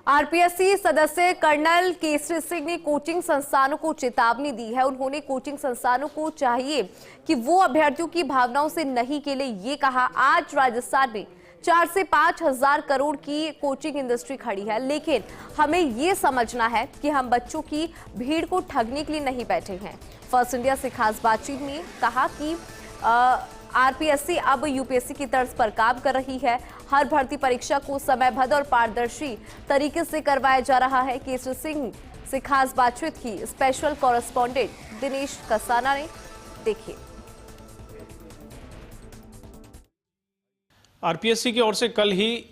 RPSC सदस्य colonel Kesari Singh ने coaching संस्थानों को चेतावनी दी है। उन्होंने कोचिंग संस्थानों को चाहिए कि वो अभ्यर्थियों की भावनाओं से नहीं खेले। ये कहा, आज राजस्थान में 4 से 5 हजार करोड़ की कोचिंग इंडस्ट्री खड़ी है, लेकिन हमें ये समझना है कि हम बच्चों की भीड़ को ठगने के लिए नहीं बैठे हैं। फर्स्ट इंडिया से खास बातचीत में कहा कि आरपीएससी अब यूपीएससी की तर्ज पर काम कर रही है। हर भर्ती परीक्षा को समयबद्ध और पारदर्शी तरीके से करवाया जा रहा है। केसरी सिंह से खास बातचीत की स्पेशल कॉरेस्पॉन्डेंट दिनेश कसाना ने। देखिए, आरपीएससी की ओर से कल ही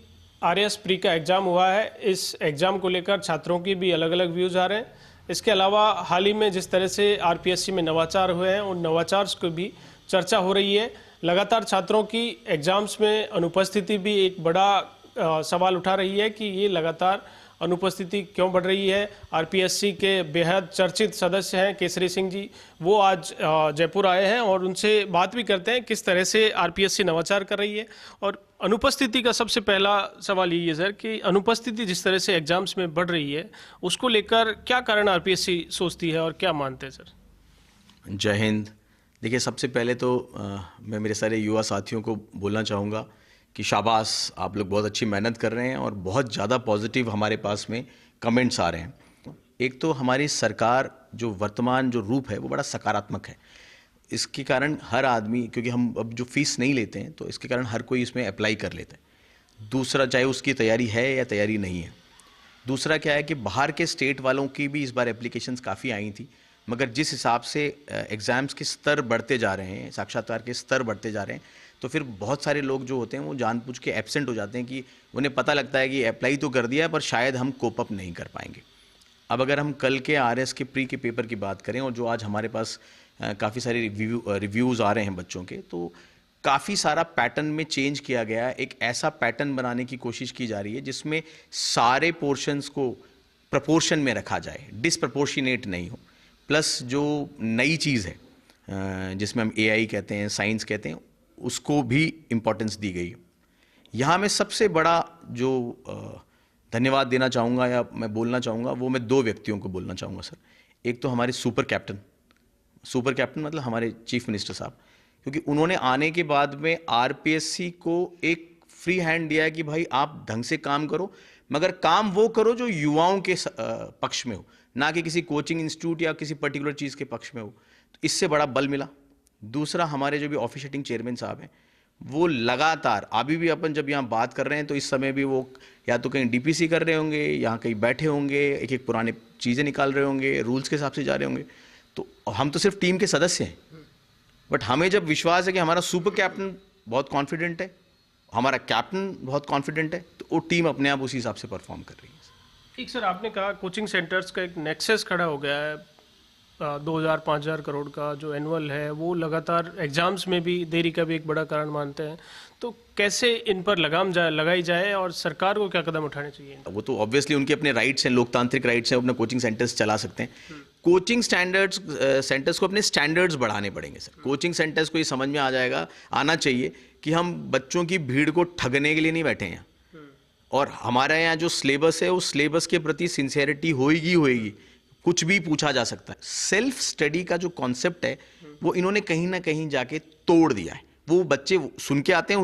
आरएस प्री का एग्जाम हुआ है। इस एग्जाम को लेकर छात्रों की भी अलग अलग व्यूज आ रहे हैं। इसके अलावा हाल ही में जिस तरह से आरपीएससी में नवाचार हुए हैं, उन नवाचार को भी चर्चा हो रही है। लगातार छात्रों की एग्जाम्स में अनुपस्थिति भी एक बड़ा सवाल उठा रही है कि ये लगातार अनुपस्थिति क्यों बढ़ रही है। आरपीएससी के बेहद चर्चित सदस्य हैं केसरी सिंह जी, वो आज जयपुर आए हैं और उनसे बात भी करते हैं किस तरह से आरपीएससी नवाचार कर रही है। और अनुपस्थिति का सबसे पहला सवाल यही है सर कि अनुपस्थिति जिस तरह से एग्जाम्स में बढ़ रही है, उसको लेकर क्या कारण आरपीएससी सोचती है और क्या मानते हैं सर? जय हिंद। देखिए, सबसे पहले तो मैं मेरे सारे युवा साथियों को बोलना चाहूँगा कि शाबाश, आप लोग बहुत अच्छी मेहनत कर रहे हैं और बहुत ज़्यादा पॉजिटिव हमारे पास में कमेंट्स आ रहे हैं। एक तो हमारी सरकार जो वर्तमान जो रूप है वो बड़ा सकारात्मक है। इसके कारण हर आदमी, क्योंकि हम अब जो फीस नहीं लेते हैं तो इसके कारण हर कोई इसमें अप्लाई कर लेता है। दूसरा, चाहे उसकी तैयारी है या तैयारी नहीं है। दूसरा क्या है कि बाहर के स्टेट वालों की भी इस बार एप्लीकेशंस काफ़ी आई थी, मगर जिस हिसाब से एग्ज़ाम्स के स्तर बढ़ते जा रहे हैं, साक्षात्कार के स्तर बढ़ते जा रहे हैं, तो फिर बहुत सारे लोग जो होते हैं वो जानबूझ के एब्सेंट हो जाते हैं कि उन्हें पता लगता है कि अप्लाई तो कर दिया है पर शायद हम कोप अप नहीं कर पाएंगे। अब अगर हम कल के आरएस के प्री के पेपर की बात करें और जो आज हमारे पास काफ़ी सारे रिव्यूज़ आ रहे हैं बच्चों के, तो काफ़ी सारा पैटर्न में चेंज किया गया है। एक ऐसा पैटर्न बनाने की कोशिश की जा रही है जिसमें सारे पोर्शंस को प्रपोर्शन में रखा जाए, डिसप्रपोर्शनेट नहीं हो। प्लस जो नई चीज़ है जिसमें हम एआई कहते हैं, साइंस कहते हैं, उसको भी इम्पोर्टेंस दी गई है। यहाँ मैं सबसे बड़ा जो धन्यवाद देना चाहूँगा या मैं बोलना चाहूँगा, वो मैं 2 व्यक्तियों को बोलना चाहूँगा सर। एक तो हमारे सुपर कैप्टन मतलब हमारे चीफ मिनिस्टर साहब, क्योंकि उन्होंने आने के बाद में आरपीएससी को एक फ्री हैंड दिया है कि भाई आप ढंग से काम करो, मगर काम वो करो जो युवाओं के पक्ष में हो, ना कि किसी कोचिंग इंस्टीट्यूट या किसी पर्टिकुलर चीज़ के पक्ष में हो। तो इससे बड़ा बल मिला। दूसरा, हमारे जो भी ऑफिशिएटिंग चेयरमैन साहब हैं, वो लगातार अभी भी अपन जब यहाँ बात कर रहे हैं तो इस समय भी वो या तो कहीं डीपीसी कर रहे होंगे, यहाँ कहीं बैठे होंगे, एक एक पुराने चीज़ें निकाल रहे होंगे, रूल्स के हिसाब से जा रहे होंगे। तो हम तो सिर्फ टीम के सदस्य हैं, बट हमें जब विश्वास है कि हमारा सुपर कैप्टन बहुत कॉन्फिडेंट है, हमारा कैप्टन बहुत कॉन्फिडेंट है, तो वो टीम अपने आप उसी हिसाब से परफॉर्म कर रही है। ठीक सर, आपने कहा कोचिंग सेंटर्स का एक नेक्सस खड़ा हो गया है। 2000-5000 करोड़ का जो एनुअल है वो लगातार एग्जाम्स में भी देरी का भी एक बड़ा कारण मानते हैं। तो कैसे इन पर लगाम लगाई जाए और सरकार को क्या कदम उठाने चाहिए? वो तो ऑब्वियसली उनके अपने राइट्स हैं, लोकतांत्रिक राइट्स हैं, अपने कोचिंग सेंटर्स चला सकते हैं। कोचिंग सेंटर्स को अपने स्टैंडर्ड्स बढ़ाने पड़ेंगे सर। कोचिंग सेंटर्स को ये समझ में आना चाहिए कि हम बच्चों की भीड़ को ठगने के लिए नहीं बैठे हैं, और हमारे यहाँ जो सिलेबस है उस सिलेबस के प्रति सिंसियरिटी होएगी। कुछ भी पूछा जा सकता है। सेल्फ स्टडी का जो कॉन्सेप्ट है वो इन्होंने कहीं ना कहीं जाके तोड़ दिया है। वो बच्चे सुन के आते हैं,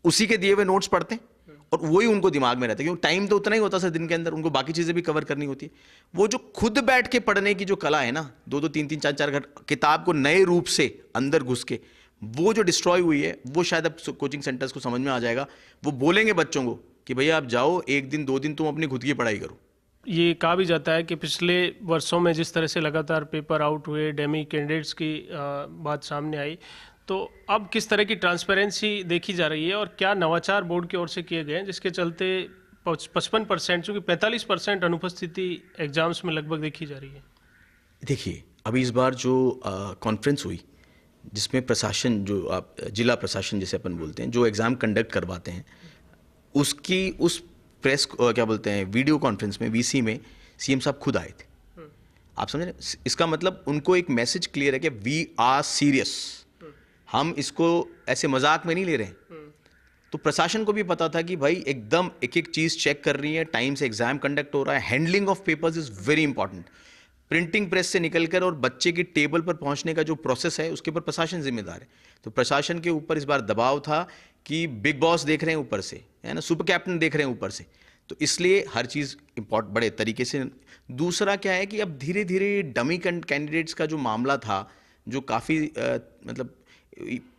उसी के दिए हुए नोट्स पढ़ते हैं और वही उनको दिमाग में रहता है, क्योंकि टाइम तो उतना ही होता है दिन के अंदर, उनको बाकी चीज़ें भी कवर करनी होती है। वो जो खुद बैठ के पढ़ने की जो कला है ना, 2-2, 3-3, 4-4 घंटे किताब को नए रूप से अंदर घुस के, वो जो डिस्ट्रॉय हुई है, वो शायद अब कोचिंग सेंटर्स को समझ में आ जाएगा। वो बोलेंगे बच्चों को कि भैया आप जाओ, 1 दिन 2 दिन तुम अपनी खुद की पढ़ाई करो। ये कहा भी जाता है कि पिछले वर्षों में जिस तरह से लगातार पेपर आउट हुए, डेमी कैंडिडेट्स की बात सामने आई, तो अब किस तरह की ट्रांसपेरेंसी देखी जा रही है और क्या नवाचार बोर्ड की ओर से किए गए हैं जिसके चलते 55%, चूँकि 45% अनुपस्थिति एग्जाम्स में लगभग देखी जा रही है? देखिए, अभी इस बार जो कॉन्फ्रेंस हुई जिसमें प्रशासन, जो आप जिला प्रशासन जिसे अपन बोलते हैं, जो एग्ज़ाम कंडक्ट करवाते हैं, उसकी उस प्रेस क्या बोलते हैं वीडियो कॉन्फ्रेंस में, वीसी में सीएम साहब खुद आए थे। आप समझ रहे हैं? इसका मतलब उनको एक मैसेज क्लियर है कि वी आर सीरियस, हम इसको ऐसे मजाक में नहीं ले रहे हैं। तो प्रशासन को भी पता था कि भाई एकदम एक एक चीज़ चेक कर रही है, टाइम से एग्जाम कंडक्ट हो रहा है, handling of papers is very important. Printing press से निकलकर और बच्चे की टेबल पर पहुंचने का जो प्रोसेस है उसके ऊपर प्रशासन जिम्मेदार है। तो प्रशासन के ऊपर इस बार दबाव था कि बिग बॉस देख रहे हैं ऊपर से, है ना, सुपर कैप्टन देख रहे हैं ऊपर से, तो इसलिए हर चीज़ इम्पोर्ट बड़े तरीके से। दूसरा क्या है कि अब धीरे धीरे डमी कैंडिडेट्स का जो मामला था, जो काफ़ी मतलब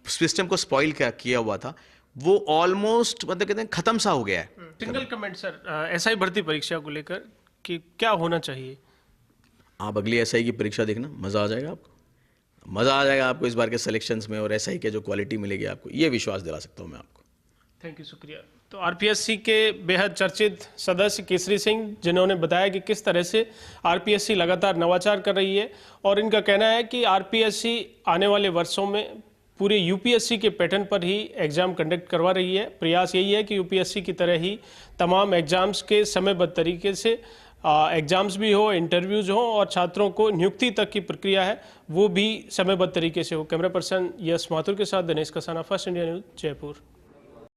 सिस्टम को स्पॉइल किया हुआ था, वो ऑलमोस्ट मतलब कहते हैं ख़त्म सा हो गया है। सिंगल कमेंट सर, एसआई भर्ती परीक्षा को लेकर कि क्या होना चाहिए? आप अगली एसआई की परीक्षा देखना, मज़ा आ जाएगा आपको, मज़ा आ जाएगा आपको इस बार के सिलेक्शंस में, और एसआई के जो क्वालिटी मिलेगी आपको, ये विश्वास दिला सकता हूँ मैं आपको। थैंक यू, शुक्रिया। तो आरपीएससी के बेहद चर्चित सदस्य केसरी सिंह, जिन्होंने बताया कि किस तरह से आरपीएससी लगातार नवाचार कर रही है, और इनका कहना है कि आरपीएससी आने वाले वर्षों में पूरे यूपीएससी के पैटर्न पर ही एग्ज़ाम कंडक्ट करवा रही है। प्रयास यही है कि यूपीएससी की तरह ही तमाम एग्ज़ाम्स के समयबद्ध तरीके से एग्ज़ाम्स भी हो, इंटरव्यूज़ हो, और छात्रों को नियुक्ति तक की प्रक्रिया है वो भी समयबद्ध तरीके से हो। कैमरा पर्सन यश माथुर के साथ Dinesh Kasana, first India news, Jaipur.